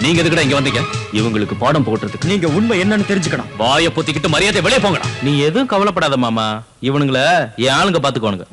நீங்க எதுக்குடா இங்க வந்தீங்க? இவங்களுக்கு பாடம் போடுறதுக்கு. நீங்க உண்மை என்னன்னு தெரிஞ்சுக்கணும். வாயை பொத்திக்கிட்டு மரியாதை வெளியே போங்கடா. நீ எதுவும் கவலைப்படாத மாமா, இவனுங்கள என் ஆளுங்க பாத்துக்கோனுங்க.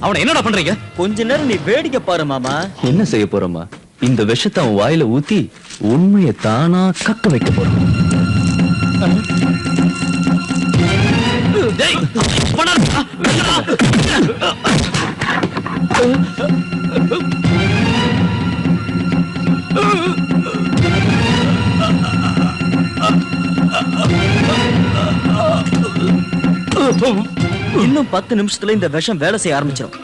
அவனை என்னடா பண்றீங்க? கொஞ்ச நேரம் நீ வேடிக்கை பாரு மாமா. என்ன செய்ய போறோமா? இந்த விஷத்தை அவன் வாயில ஊத்தி உண்மையை தானா கக்க வைக்க போறோம். இன்னும் 10 நிமிஷத்துல இந்த விஷம் வேலை செய்ய ஆரம்பிச்சிடும்.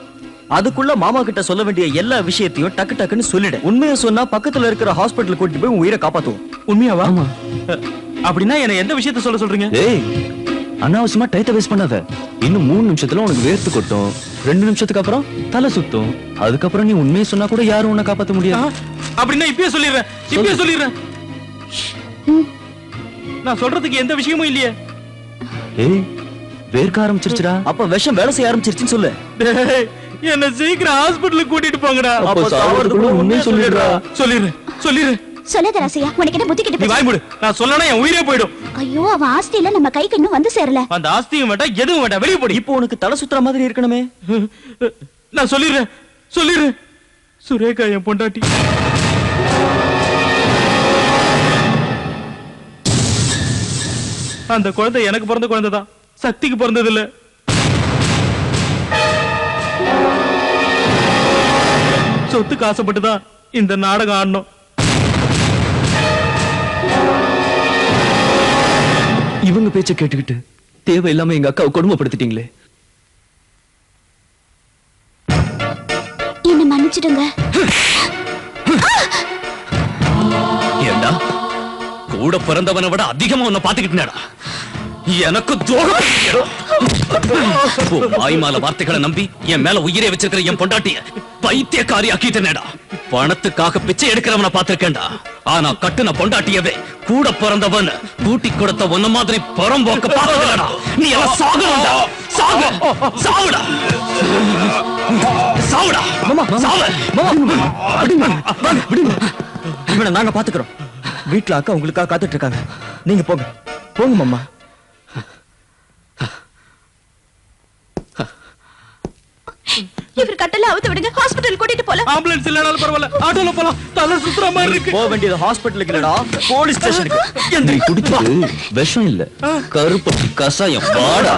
அதுக்குள்ள மாமா கிட்ட சொல்ல வேண்டிய எல்லா விஷயத்தையும் டக்கு டக்குன்னு சொல்லிடு. உண்மையை சொன்னா பக்கத்துல இருக்கிற ஹாஸ்பிடல் கூட்டிட்டு போய் உயிரை காப்பாத்துவோம். உண்மையாவா? அப்படின்னா என்ன எந்த விஷயத்த சொல்ல சொல்றீங்க? அனாவசியமா டைத்தை வேஸ்ட் பண்ணாத. இன்னும் 3 நிமிஷத்துல உனக்கு வேர்த்து கொட்டும். 2 நிமிஷத்துக்கு அப்புறம் தலை சுத்தும். அதுக்கப்புறம் நீ உண்மையை சொன்னா கூட யாரும் உன்னை காப்பாத்த முடியாது. அப்படின்னா இப்பயே சொல்லிடுறேன். நான் சொல்றதுக்கு எந்த விஷயமும் இல்லையே. வேர்க்க ஆரம்பிச்சிருச்சுடா. அப்ப விஷம் வேலை செய்ய ஆரம்பிச்சிருச்சுன்னு சொல்லு. என்ன சீக்கிரம் ஹாஸ்பிடலுக்கு கூட்டிட்டு போங்கடா. அப்ப சாவறதுக்குள்ள உண்மையை சொல்லிடுடா. சொல்லிடுறேன். சொல்லாத ராசையா, உனக்கு என்ன புத்தி கிட்ட நீ வாய் மூடு. நான் சொல்லனா என் உயிரே போய்டும். ஐயோ, அவன் ஆஸ்தியில நம்ம கைக்கு இன்னும் வந்து சேரல. அந்த ஆஸ்தியும் வேண்டாம், எதுவும் வேண்டாம், வெளிய போடி. இப்போ உனக்கு தலை சுத்துற மாதிரி இருக்கணுமே. நான் சொல்லிடுறேன். சுரேகா என் பொண்டாட்டி. அந்த குழந்தை எனக்கு பிறந்த குழந்தைதான், சக்திக்கு பிறந்தது இல்ல. சொத்துக்கு ஆசைப்பட்டுதான் இந்த நாடகம் ஆடணும். இவங்க பேச்ச கேட்டுக்கிட்டு தேவையில்லாம எங்க அக்காவை கொடுமைப்படுத்திட்டீங்களே. என்ன மன்னிச்சிடுங்க. ஏண்டா கூட பிறந்தவனை விட அதிகமா உன்னை பாத்துக்கிட்டேடா. எனக்கு வாய்மால வார்த்தைகளை நம்பி என் மேல உயிரை வச்சிருக்கிற என் பொண்டாட்டிய பைத்தியக்காரி ஆக்கிட்டேனேடா. பணத்துக்காக பிச்சை எடுக்கிறவனை பார்த்திருக்கேன்டா. ஆனா கட்டுன பொண்டாட்டியவே கூட பிறந்தவன் கூட்டி கொடுத்த ஒன்ன மாதிரி புறம்போக்க பார்த்ததுடா. நீ எல்லாம் சாகுடா. சாவுடா. இவனை நாங்க பாத்துக்கிறோம். வீட்டுல அக்கா உங்களுக்காக காத்துட்டு இருக்காங்க. நீங்க போங்க மாமா. இவர் கட்டல அவுத்து விடுங்க, ஹாஸ்பிடல் கூட்டிட்டு போலாம். ஆம்புலன்ஸ் இல்லனாலும் பரவாயில்ல, ஆட்டோல போலாம். தலை சுத்துற மாதிரி இருக்கு. போக வேண்டியது ஹாஸ்பிடலுக்கு இல்லடா, போலீஸ் ஸ்டேஷனுக்கு. நீ குடிச்சது விஷம் இல்ல, கருப்பு கசாயம். வாடா.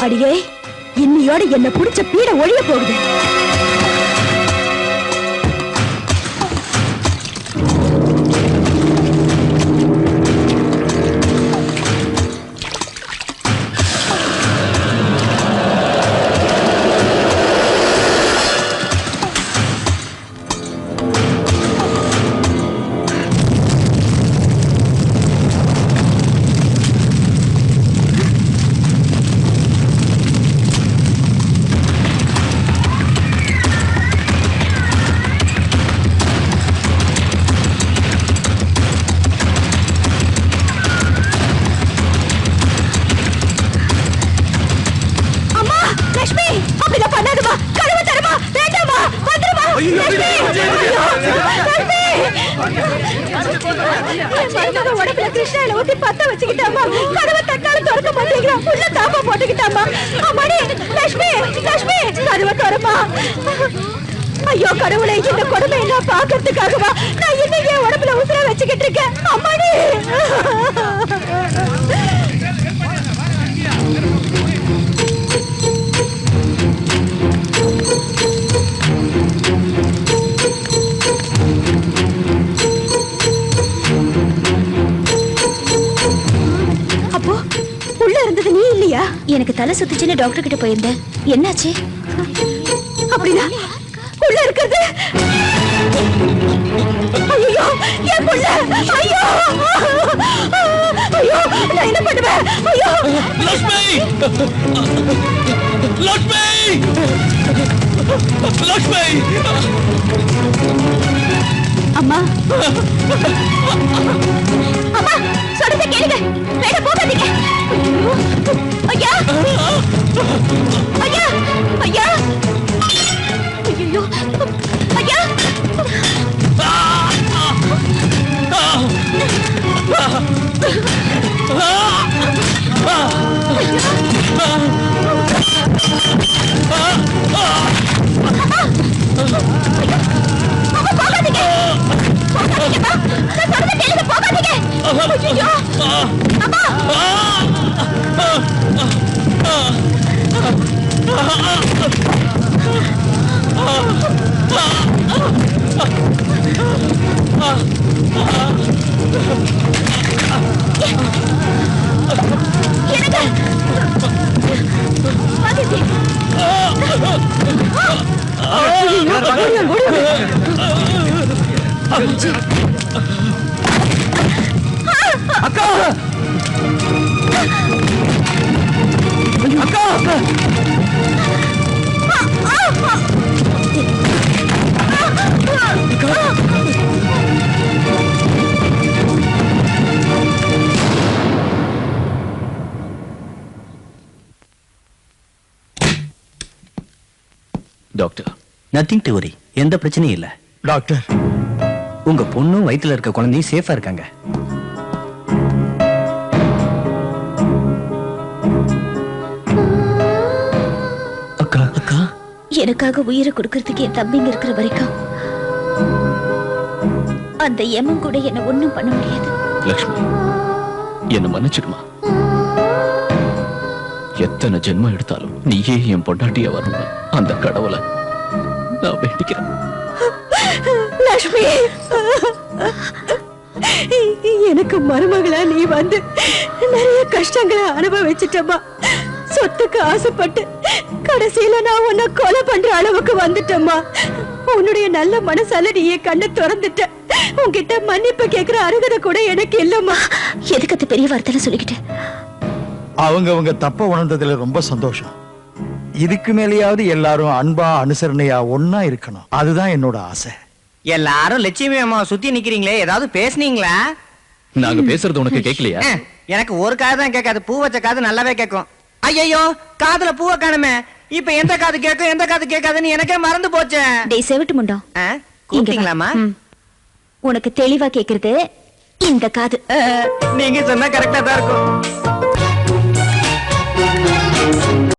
அடியே, இன்னையோட என்ன புடிச்ச பீட ஒழிய போகுது. உடம்புல கிருஷ்ணாயில ஊத்தி பத்த வச்சுக்கிட்டாமா. கதவை தட்டாலும் திறக்க மாட்டேங்கிறா. உள்ள தாப்பா போட்டுக்கிட்டாமா. அம்மாடி லட்சுமி லட்சுமி கதவை திறமா. ஐயோ கடவுளை, இந்த கொடுமை என்ன பாக்குறதுக்காகவா நான் இன்னைக்கு என் உடம்புல உசுர வச்சுக்கிட்டு இருக்கேன். அம்மாடி அப்போ உள்ள இருந்தது நீ இல்லையா? எனக்கு தலை சுத்துச்சுன்னு டாக்டர் கிட்ட போயிருந்தேன். என்னாச்சு? அப்படின்னா உள்ள இருக்கிறது ஐயோ என் புள்ள. ஐயோ ஐயோ நான் என்ன பண்ணுவேன்? ஐயோ லட்சுமி லட்சுமி லட்சுமி அம்மா அம்மா சொல்றத கேளுங்க. வேற போகாதீங்க. ஐயா ஐயா ஐயா ஐயோ ஐயா போகாதீங்க. போகாதீங்கம்மா. நான் சொல்றத கேளுங்க. போகாதீங்க. ஐயோ அம்மா அக்கா அக்கா அக்கா டாக்டர், நத்திங் டு வரி. எந்த பிரச்சனையும் இல்ல டாக்டர். உங்க பொண்ணும் வயித்துல இருக்க குழந்தையும் சேஃபா இருக்காங்க. அக்கா அக்கா எனக்காக உயிரை கொடுக்கறதுக்கு என் தம்பிங்க இருக்கிற வரைக்கும் அந்த எம்மன் கூட என்ன ஒண்ணும் பண்ண முடியாது. லட்சுமி, என்ன மன்னிச்சிடுமா. எத்தனை ஜென்மம் எடுத்தாலும் நீயே என் பொண்டாட்டியா வரணும். அந்த கடவுளை நான் வேண்டிக்கிறேன். லட்சுமி, எனக்கு மருமகளா நீ வந்து நிறைய கஷ்டங்களை அனுபவிச்சிட்டமா. சொத்துக்கு ஆசைப்பட்டு கடைசியில நான் உன்னை கொலை பண்ற அளவுக்கு வந்துட்டம்மா. உன்னுடைய நல்ல மனசால நீ என் கண்ணை திறந்துட்ட. உன்கிட்ட மன்னிப்பு கேட்கிற அருகதை கூட எனக்கு இல்லம்மா. எதுக்கு அது பெரிய வார்த்தை சொல்லிக்கிட்டு? அவங்க தப்ப உணர்ந்ததுல ரொம்ப சந்தோஷம். இதுக்கு மேலேயாவது எல்லாரும் அன்பா அனுசரணையா ஒன்னா இருக்கணும். அதுதான் என்னோட ஆசை. எல்லாரும் லட்சுமி அம்மா சுத்தி நிக்கிறீங்களே, ஏதாவது பேசுனீங்களா? நாங்க பேசுறது உனக்கு கேட்கலையா? எனக்கு ஒரு காது தான் கேட்காது, பூ வச்ச காது நல்லாவே கேட்கும். ஐயோ, காதுல பூவை காணுமே. இப்ப எந்த காது கேட்கும் எந்த காது கேட்காதுன்னு எனக்கே மறந்து போச்சு. டேய் செவிட்டு முண்டம், கூப்பிட்டீங்களாமா? உனக்கு தெளிவா கேக்குறது இந்த காது. நீங்க சொன்னா கரெக்டா தான் இருக்கும்.